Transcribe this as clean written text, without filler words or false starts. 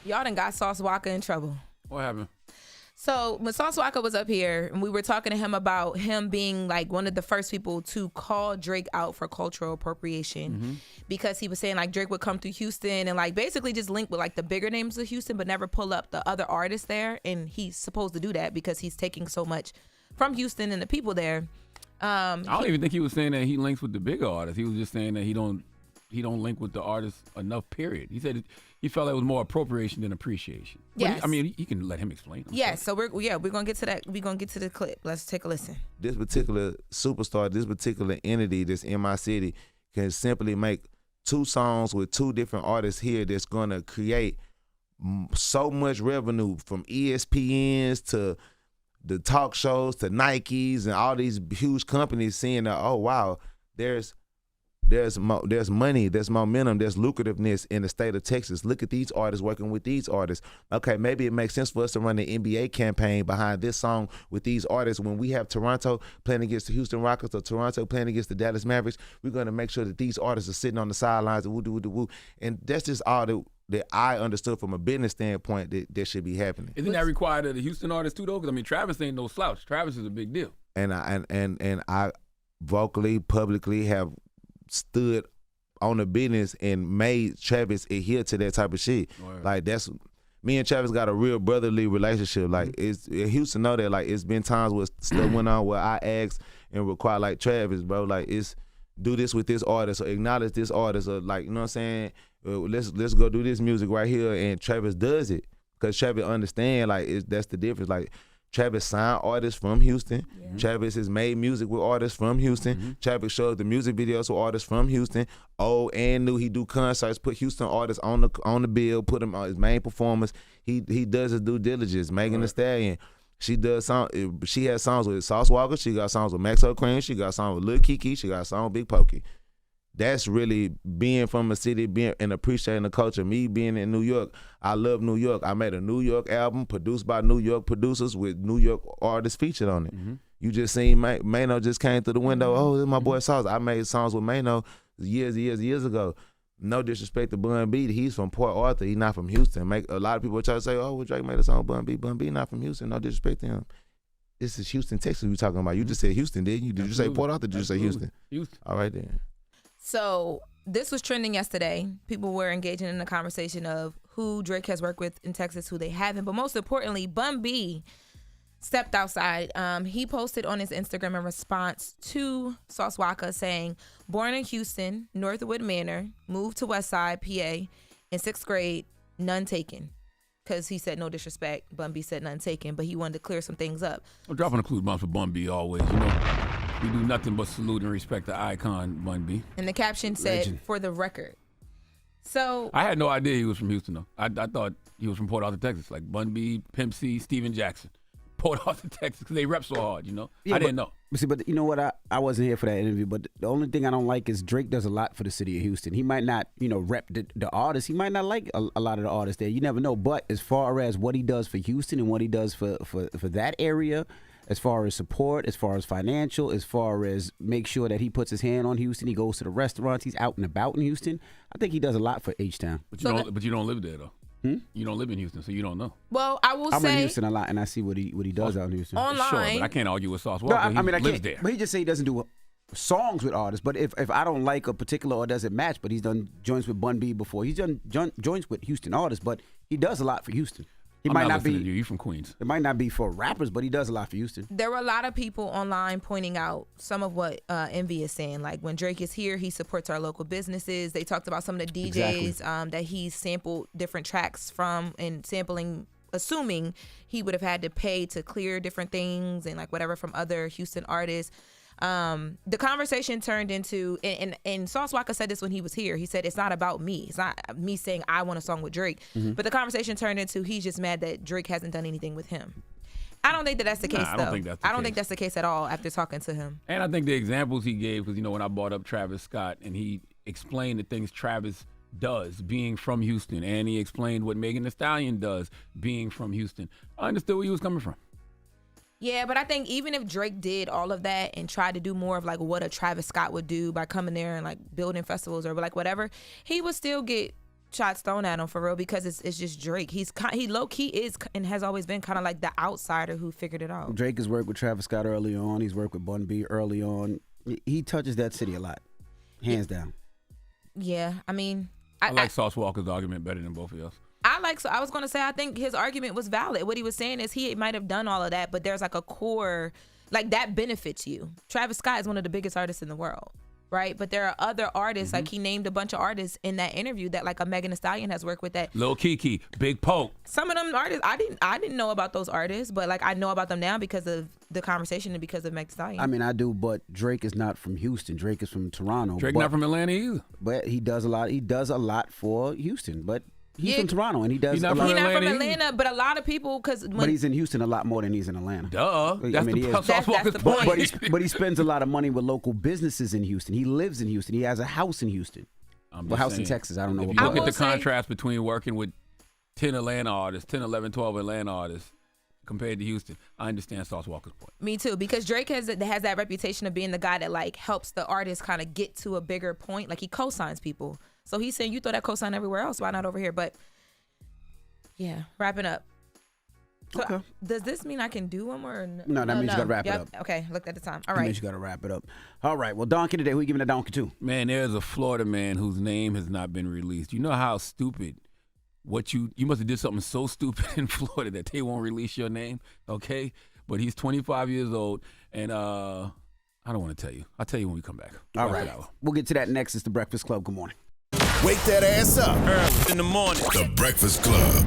Y'all done got Sauce Walka in trouble. What happened? So when Sauce Walka was up here and we were talking to him about him being like one of the first people to call Drake out for cultural appropriation because he was saying like Drake would come through Houston and like basically just link with like the bigger names of Houston but never pull up the other artists there, and he's supposed to do that because he's taking so much from Houston and the people there. I don't even think he was saying that he links with the bigger artists. He was just saying that he don't link with the artists enough, period. He said he felt it was more appropriation than appreciation. Yes. I mean, you can let him explain. Yes, so we're gonna get to that. We're gonna get to the clip. Let's take a listen. This particular superstar, this particular entity that's in my city can simply make 2 songs with 2 different artists here that's gonna create so much revenue from ESPNs to the talk shows to Nikes and all these huge companies seeing that, oh wow, there's money, there's momentum, there's lucrativeness in the state of Texas. Look at these artists working with these artists. Okay, maybe it makes sense for us to run the NBA campaign behind this song with these artists. When we have Toronto playing against the Houston Rockets or Toronto playing against the Dallas Mavericks, we're going to make sure that these artists are sitting on the sidelines and woo-doo-woo-doo-woo. And that's just all that I understood from a business standpoint that should be happening. Isn't that required of the Houston artists too, though? Because I mean, Travis ain't no slouch. Travis is a big deal. And I vocally, publicly have stood on the business and made Travis adhere to that type of shit. Right. Like that's me and Travis got a real brotherly relationship. Like it's Houston know that. Like it's been times where stuff went on where I asked and required like Travis, bro. Like it's do this with this artist or acknowledge this artist or like you know what I'm saying. Let's go do this music right here, and Travis does it because Travis understand like that's the difference. Like Travis signed artists from Houston. Yeah. Travis has made music with artists from Houston. Travis showed the music videos with artists from Houston. Old and new, he do concerts, put Houston artists on the bill, put them on his main performers. He does his due diligence. Megan Thee Stallion, she does she has songs with Sauce Walka. She got songs with Max O'Crane. She got songs with Lil Kiki. She got a song with Big Pokey. That's really being from a city, being and appreciating the culture. Me being in New York, I love New York. I made a New York album produced by New York producers with New York artists featured on it. You just seen Mano just came through the window. Oh, this is my boy Sauce. I made songs with Mano years ago. No disrespect to Bun B. He's from Port Arthur. He's not from Houston. A lot of people try to say, oh, well, Drake made a song with Bun B. Bun B not from Houston. No disrespect to him. This is Houston, Texas we talking about. You just said Houston, didn't you? Did you say Port Arthur? Did you say Houston? Houston. All right then. So this was trending yesterday. People were engaging in the conversation of who Drake has worked with in Texas, who they haven't. But most importantly, Bun B stepped outside. He posted on his Instagram in response to Sauce Walka saying, born in Houston, Northwood Manor, moved to Westside, PA, in 6th grade, none taken. Because he said no disrespect. Bun B said none taken, but he wanted to clear some things up. I'm dropping a clue bomb for Bun B always, you know. We do nothing but salute and respect the icon, Bun B. And the caption said, Legend. For the record. So I had no idea he was from Houston, though. I thought he was from Port Arthur, Texas, like Bun B, Pimp C, Steven Jackson. Port Arthur, Texas, because they rep so hard, you know? Yeah, I didn't know. But you know what? I wasn't here for that interview, but the only thing I don't like is Drake does a lot for the city of Houston. He might not, rep the artists. He might not like a lot of the artists there. You never know. But as far as what he does for Houston and what he does for that area, as far as support, as far as financial, as far as make sure that he puts his hand on Houston, he goes to the restaurants, he's out and about in Houston. I think he does a lot for H-Town. But you don't live there, though. You don't live in Houston, so you don't know. Well, I'm in Houston a lot, and I see what he does out in Houston. Online. Sure, but I can't argue with Sauce Walka. I lives there. But he just say he doesn't do songs with artists. But if I don't like a particular or doesn't match, but he's done joints with Bun B before. He's done joints with Houston artists, but he does a lot for Houston. I'm might not be. You from Queens? It might not be for rappers, but he does a lot for Houston. There were a lot of people online pointing out some of what Envy is saying. Like when Drake is here, he supports our local businesses. They talked about some of the DJs that he sampled different tracks from, and sampling, assuming he would have had to pay to clear different things and like whatever from other Houston artists. The conversation turned into, and Sauce Walka said this when he was here. He said, it's not about me. It's not me saying I want a song with Drake. But the conversation turned into he's just mad that Drake hasn't done anything with him. I don't think that's the case, though. I don't think that's the case at all after talking to him. And I think the examples he gave, because, when I brought up Travis Scott and he explained the things Travis does being from Houston, and he explained what Megan Thee Stallion does being from Houston, I understood where he was coming from. Yeah, but I think even if Drake did all of that and tried to do more of like what a Travis Scott would do by coming there and like building festivals or like whatever, he would still get shots thrown at him for real because it's just Drake. He low key is and has always been kind of like the outsider who figured it out. Drake has worked with Travis Scott early on. He's worked with Bun B early on. He touches that city a lot, hands down. Yeah, I mean, I like Sauce Walker's argument better than both of y'all. I was going to say, I think his argument was valid. What he was saying is he might have done all of that, but there's like a core, like that benefits you. Travis Scott is one of the biggest artists in the world, right? But there are other artists, like he named a bunch of artists in that interview that like a Megan Thee Stallion has worked with that. Lil Kiki, Big Poke. Some of them artists, I didn't know about those artists, but like I know about them now because of the conversation and because of Megan Thee Stallion. I mean, I do, but Drake is not from Houston. Drake is from Toronto. Drake not from Atlanta either. But he does a lot. He does a lot for Houston, but he's from Toronto, and he does. He's not a lot. He's not from Atlanta Atlanta, but a lot of people But he's in Houston a lot more than he's in Atlanta. Duh. That's That's the point. But he spends a lot of money with local businesses in Houston. He lives in Houston. He has a house in Houston. Well, house in Texas. I don't know. If you look at the contrast between working with 10 Atlanta artists, 10, 11, 12 Atlanta artists, compared to Houston, I understand Sauce Walker's point. Me too, because Drake has that reputation of being the guy that like helps the artist kind of get to a bigger point. Like he co-signs people. So he's saying you throw that co-sign everywhere else. Why not over here? But yeah, wrapping up. So Okay. Does this mean I can do one more? No, that means you got to wrap it up. Okay, looked at the time. All That right. means you got to wrap it up. All right. Well, donkey today. Who you giving a donkey to? Man, there's a Florida man whose name has not been released. You know how stupid you must have did something so stupid in Florida that they won't release your name, okay? But he's 25 years old, and I don't want to tell you. I'll tell you when we come back. All right. We'll get to that next. It's The Breakfast Club. Good morning. Wake that ass up early in the morning. The Breakfast Club.